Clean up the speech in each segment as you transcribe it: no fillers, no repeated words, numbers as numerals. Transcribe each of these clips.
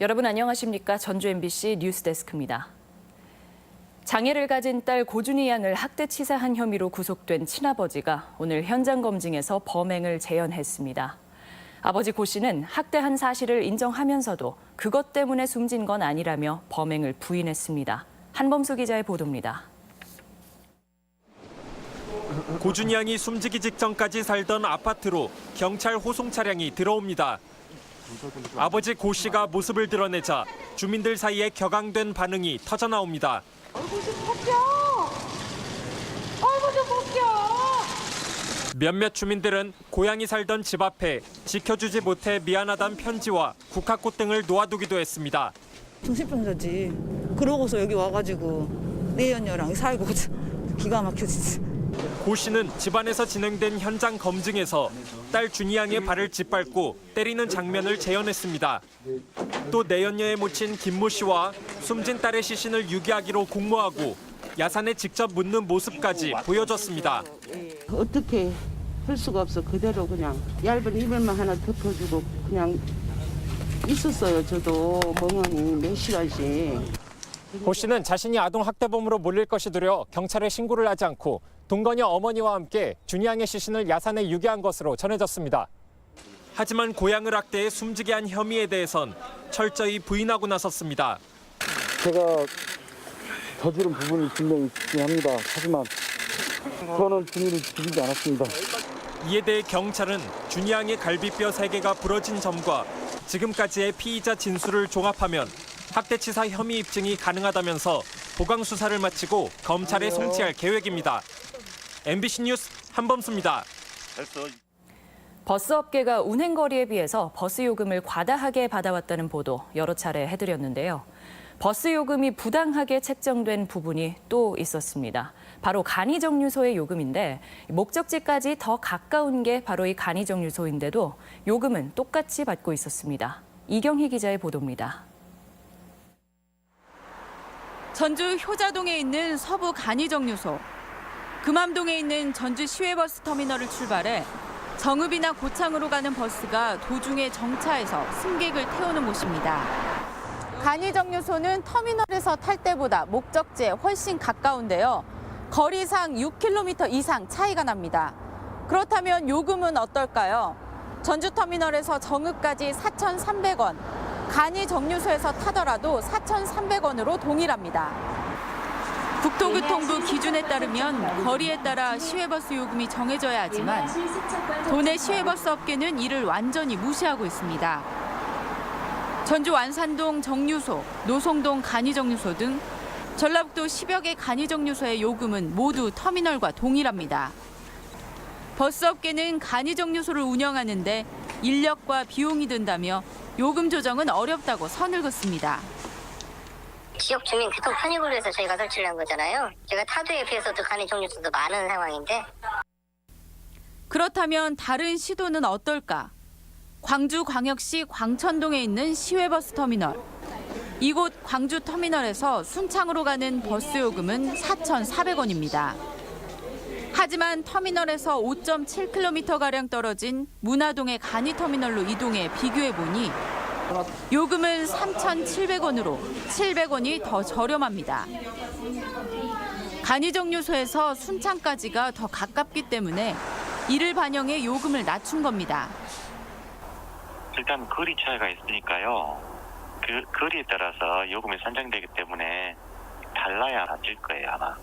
여러분 안녕하십니까? 전주 MBC 뉴스데스크입니다. 장애를 가진 딸 고준희 양을 학대치사한 혐의로 구속된 친아버지가 오늘 현장 검증에서 범행을 재연했습니다. 아버지 고 씨는 학대한 사실을 인정하면서도 그것 때문에 숨진 건 아니라며 범행을 부인했습니다. 한범수 기자의 보도입니다. 고준희 양이 숨지기 직전까지 살던 아파트로 경찰 호송 차량이 들어옵니다. 아버지 고 씨가 모습을 드러내자 주민들 사이에 격앙된 반응이 터져나옵니다. 얼굴 좀 벗겨! 얼굴 좀 벗겨! 몇몇 주민들은 고향이 살던 집 앞에 지켜주지 못해 미안하다는 편지와 국화꽃 등을 놓아두기도 했습니다. 2,000분 전지. 그러고서 여기 와가지고 내연녀랑 살고 기가 막혀 진짜. 고 씨는 집안에서 진행된 현장 검증에서 딸 준희 양의 발을 짓밟고 때리는 장면을 재현했습니다. 또 내연녀에 묻힌 김모 씨와 숨진 딸의 시신을 유기하기로 공모하고 야산에 직접 묻는 모습까지 보여줬습니다. 어떻게 할 수가 없어. 그대로 그냥 얇은 이불만 하나 덮어주고 그냥 있었어요. 저도 멍하니 몇 시간씩. 고 씨는 자신이 아동 학대범으로 몰릴 것이 두려 경찰에 신고를 하지 않고 동거녀 어머니와 함께 준희 양의 시신을 야산에 유기한 것으로 전해졌습니다. 하지만 고양을 학대해 숨지게 한 혐의에 대해선 철저히 부인하고 나섰습니다. 제가 저지른 부분이 분명히 있긴 합니다. 하지만 저는 준희를 죽이지 않았습니다. 이에 대해 경찰은 준희 양의 갈비뼈 3개가 부러진 점과 지금까지의 피의자 진술을 종합하면 학대치사 혐의 입증이 가능하다면서 보강 수사를 마치고 검찰에 송치할 계획입니다. MBC 뉴스 한범수입니다. 버스 업계가 운행거리에 비해서 버스 요금을 과다하게 받아왔다는 보도 여러 차례 해드렸는데요. 버스 요금이 부당하게 책정된 부분이 또 있었습니다. 바로 간이정류소의 요금인데 목적지까지 더 가까운 게 바로 이 간이정류소인데도 요금은 똑같이 받고 있었습니다. 이경희 기자의 보도입니다. 전주 효자동에 있는 서부 간이정류소. 금암동에 있는 전주 시외버스 터미널을 출발해 정읍이나 고창으로 가는 버스가 도중에 정차해서 승객을 태우는 곳입니다. 간이정류소는 터미널에서 탈 때보다 목적지에 훨씬 가까운데요. 거리상 6km 이상 차이가 납니다. 그렇다면 요금은 어떨까요? 전주터미널에서 정읍까지 4,300원, 간이정류소에서 타더라도 4,300원으로 동일합니다. 국토교통부 기준에 따르면 거리에 따라 시외버스 요금이 정해져야 하지만 도내 시외버스 업계는 이를 완전히 무시하고 있습니다. 전주 완산동 정류소, 노송동 간이정류소 등 전라북도 10여 개 간이정류소의 요금은 모두 터미널과 동일합니다. 버스업계는 간이정류소를 운영하는데 인력과 비용이 든다며 요금 조정은 어렵다고 선을 긋습니다. 지역 주민 교통 편익을 위해서 저희가 설치를 한 거잖아요. 제가 타도에 비해서도 간이정류소도 많은 상황인데. 그렇다면 다른 시도는 어떨까? 광주광역시 광천동에 있는 시외버스 터미널. 이곳 광주터미널에서 순창으로 가는 버스 요금은 4,400원입니다. 하지만 터미널에서 5.7km가량 떨어진 문화동의 간이터미널로 이동해 비교해보니 요금은 3,700원으로 700원이 더 저렴합니다. 간이정류소에서 순창까지가 더 가깝기 때문에 이를 반영해 요금을 낮춘 겁니다. 일단 거리 차이가 있으니까요. 그 거리에 따라서 요금이 산정되기 때문에 달라야 낮을 거예요, 아마.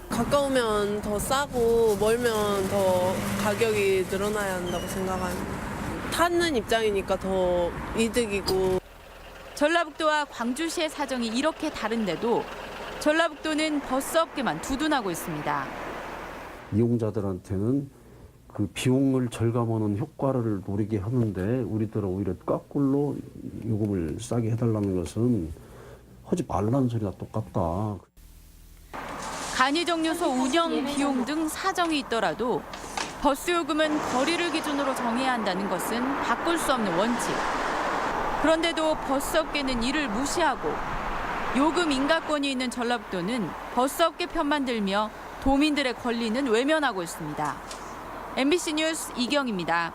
가까우면 더 싸고 멀면 더 가격이 늘어나야 한다고 생각합니다. 타는 입장이니까 더 이득이고. 전라북도와 광주시의 사정이 이렇게 다른데도 전라북도는 버스업계만 두둔하고 있습니다. 이용자들한테는 그 비용을 절감하는 효과를 노리게 하는데 우리들은 오히려 거꾸로 요금을 싸게 해달라는 것은 하지 말라는 소리가 똑같다. 간이정류소 운영 비용 등 사정이 있더라도 버스 요금은 거리를 기준으로 정해야 한다는 것은 바꿀 수 없는 원칙. 그런데도 버스업계는 이를 무시하고 요금 인가권이 있는 전라북도는 버스업계 편만 들며 도민들의 권리는 외면하고 있습니다. MBC 뉴스 이경입니다.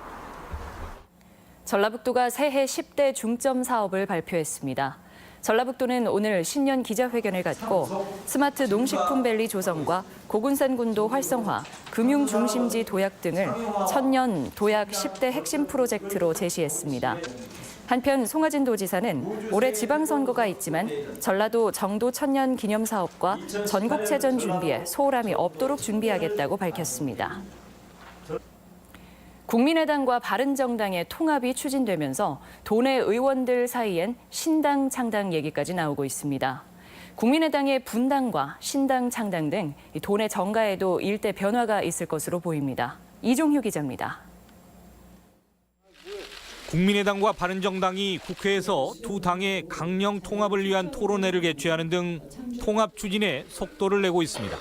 전라북도가 새해 10대 중점 사업을 발표했습니다. 전라북도는 오늘 신년 기자회견을 갖고 스마트 농식품밸리 조성과 고군산군도 활성화, 금융중심지 도약 등을 천년 도약 10대 핵심 프로젝트로 제시했습니다. 한편 송하진 도지사는 올해 지방선거가 있지만 전라도 정도 천년 기념사업과 전국체전 준비에 소홀함이 없도록 준비하겠다고 밝혔습니다. 국민의당과 바른정당의 통합이 추진되면서 도내 의원들 사이엔 신당 창당 얘기까지 나오고 있습니다. 국민의당의 분당과 신당 창당 등 도내 정가에도 일대 변화가 있을 것으로 보입니다. 이종휴 기자입니다. 국민의당과 바른정당이 국회에서 두 당의 강령 통합을 위한 토론회를 개최하는 등 통합 추진에 속도를 내고 있습니다.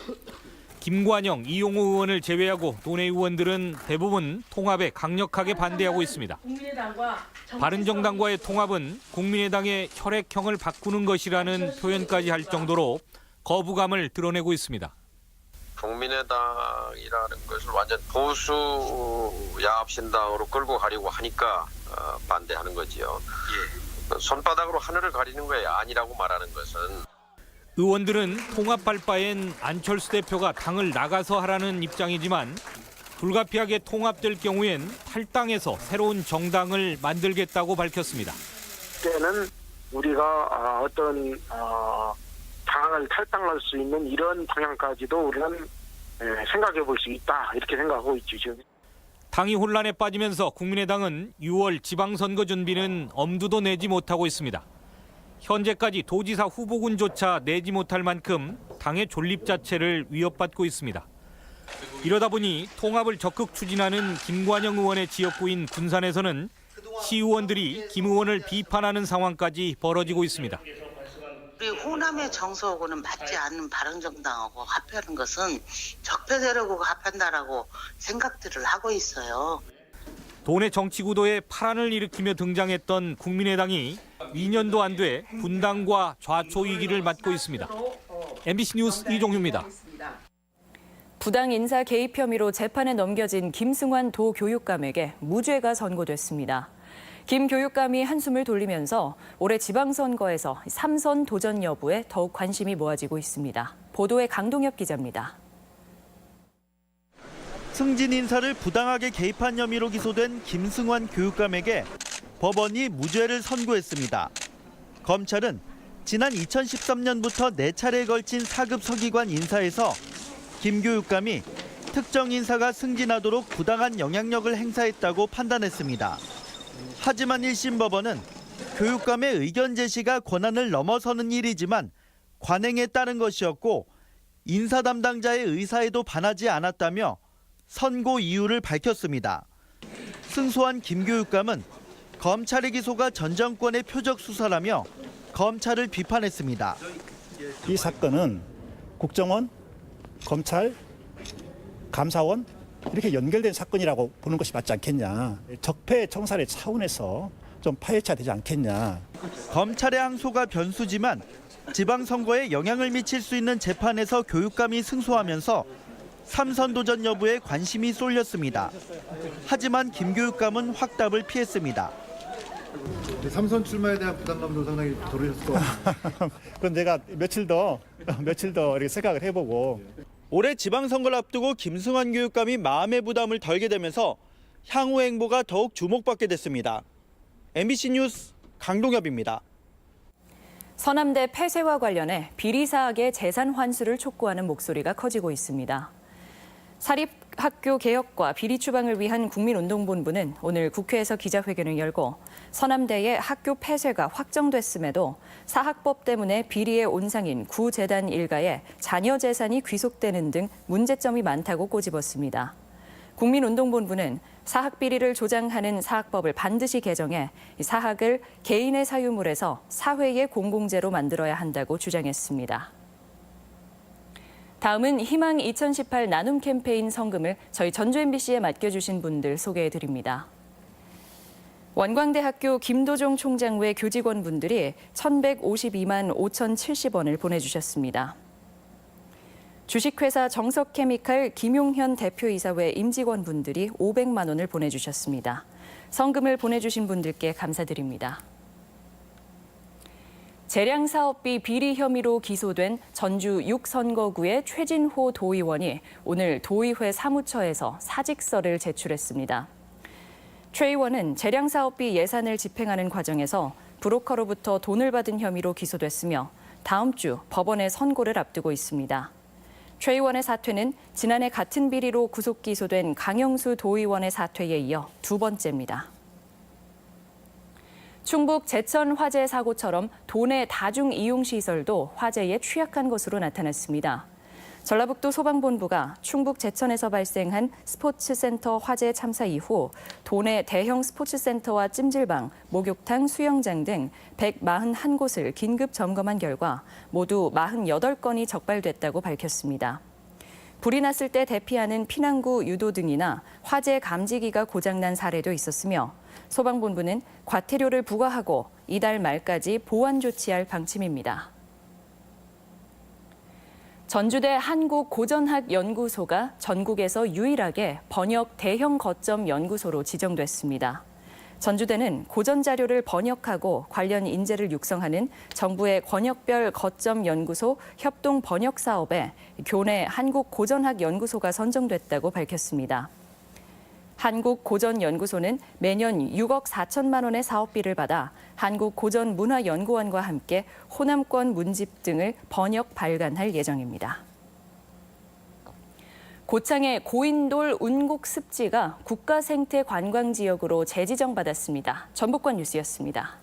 김관영, 이용호 의원을 제외하고 도내 의원들은 대부분 통합에 강력하게 반대하고 있습니다. 바른정당과의 통합은 국민의당의 혈액형을 바꾸는 것이라는 표현까지 할 정도로 거부감을 드러내고 있습니다. 국민의당이라는 것을 완전 보수 야합신당으로 끌고 가려고 하니까 반대하는 거지요. 손바닥으로 하늘을 가리는 거에 아니라고 말하는 것은 의원들은 통합 발바엔 안철수 대표가 당을 나가서 하라는 입장이지만 불가피하게 통합될 경우엔 탈당해서 새로운 정당을 만들겠다고 밝혔습니다. 때는 우리가 어떤 당을 탈당할 수 있는 이런 방향까지도 우리는 생각해 볼 수 있다 이렇게 생각하고 있죠. 당이 혼란에 빠지면서 국민의당은 6월 지방선거 준비는 엄두도 내지 못하고 있습니다. 현재까지 도지사 후보군조차 내지 못할 만큼 당의 존립 자체를 위협받고 있습니다. 이러다 보니 통합을 적극 추진하는 김관영 의원의 지역구인 군산에서는 시의원들이 김 의원을 비판하는 상황까지 벌어지고 있습니다. 우리 호남의 정서하고는 맞지 않는 바른정당하고 합하는 것은 적폐세력하고 합한다라고 생각들을 하고 있어요. 도내 정치 구도에 파란을 일으키며 등장했던 국민의당이 2년도 안 돼 분당과 좌초 위기를 맞고 있습니다. MBC 뉴스 이종휴입니다. 부당 인사 개입 혐의로 재판에 넘겨진 김승환 도교육감에게 무죄가 선고됐습니다. 김 교육감이 한숨을 돌리면서 올해 지방선거에서 3선 도전 여부에 더욱 관심이 모아지고 있습니다. 보도에 강동엽 기자입니다. 승진 인사를 부당하게 개입한 혐의로 기소된 김승환 교육감에게 법원이 무죄를 선고했습니다. 검찰은 지난 2013년부터 4차례에 걸친 4급 서기관 인사에서 김 교육감이 특정 인사가 승진하도록 부당한 영향력을 행사했다고 판단했습니다. 하지만 1심 법원은 교육감의 의견 제시가 권한을 넘어서는 일이지만 관행에 따른 것이었고 인사 담당자의 의사에도 반하지 않았다며 선고 이유를 밝혔습니다. 승소한 김 교육감은 검찰의 기소가 전 정권의 표적 수사라며 검찰을 비판했습니다. 이 사건은 국정원, 검찰, 감사원 이렇게 연결된 사건이라고 보는 것이 맞지 않겠냐. 적폐 청산의 차원에서 좀 파헤쳐야 되지 않겠냐. 검찰의 항소가 변수지만 지방선거에 영향을 미칠 수 있는 재판에서 교육감이 승소하면서 3선 도전 여부에 관심이 쏠렸습니다. 하지만 김 교육감은 확답을 피했습니다. 3선 출마에 대한 부담감도 상당히 덜으셨을 것 같아요. 그건 내가 며칠 더 이렇게 생각을 해보고. 올해 지방선거를 앞두고 김승환 교육감이 마음의 부담을 덜게 되면서 향후 행보가 더욱 주목받게 됐습니다. MBC 뉴스 강동엽입니다. 서남대 폐쇄와 관련해 비리사학의 재산 환수를 촉구하는 목소리가 커지고 있습니다. 사립학교 개혁과 비리 추방을 위한 국민운동본부는 오늘 국회에서 기자회견을 열고 서남대의 학교 폐쇄가 확정됐음에도 사학법 때문에 비리의 온상인 구재단 일가의 자녀 재산이 귀속되는 등 문제점이 많다고 꼬집었습니다. 국민운동본부는 사학 비리를 조장하는 사학법을 반드시 개정해 사학을 개인의 사유물에서 사회의 공공재로 만들어야 한다고 주장했습니다. 다음은 희망 2018 나눔 캠페인 성금을 저희 전주 MBC에 맡겨주신 분들 소개해드립니다. 원광대학교 김도종 총장 외 교직원분들이 1,152만 5,070원을 보내주셨습니다. 주식회사 정석케미칼 김용현 대표이사 외 임직원분들이 500만 원을 보내주셨습니다. 성금을 보내주신 분들께 감사드립니다. 재량사업비 비리 혐의로 기소된 전주 6선거구의 최진호 도의원이 오늘 도의회 사무처에서 사직서를 제출했습니다. 최 의원은 재량사업비 예산을 집행하는 과정에서 브로커로부터 돈을 받은 혐의로 기소됐으며 다음 주 법원에 선고를 앞두고 있습니다. 최 의원의 사퇴는 지난해 같은 비리로 구속 기소된 강영수 도의원의 사퇴에 이어 두 번째입니다. 충북 제천 화재 사고처럼 도내 다중이용시설도 화재에 취약한 것으로 나타났습니다. 전라북도 소방본부가 충북 제천에서 발생한 스포츠센터 화재 참사 이후 도내 대형 스포츠센터와 찜질방, 목욕탕, 수영장 등 141곳을 긴급 점검한 결과 모두 48건이 적발됐다고 밝혔습니다. 불이 났을 때 대피하는 피난구 유도 등이나 화재 감지기가 고장난 사례도 있었으며 소방본부는 과태료를 부과하고 이달 말까지 보완 조치할 방침입니다. 전주대 한국고전학연구소가 전국에서 유일하게 번역 대형 거점 연구소로 지정됐습니다. 전주대는 고전 자료를 번역하고 관련 인재를 육성하는 정부의 권역별 거점 연구소 협동 번역 사업에 교내 한국고전학연구소가 선정됐다고 밝혔습니다. 한국고전연구소는 매년 6억 4천만 원의 사업비를 받아 한국고전문화연구원과 함께 호남권 문집 등을 번역 발간할 예정입니다. 고창의 고인돌 운곡 습지가 국가생태관광지역으로 재지정받았습니다. 전북권 뉴스였습니다.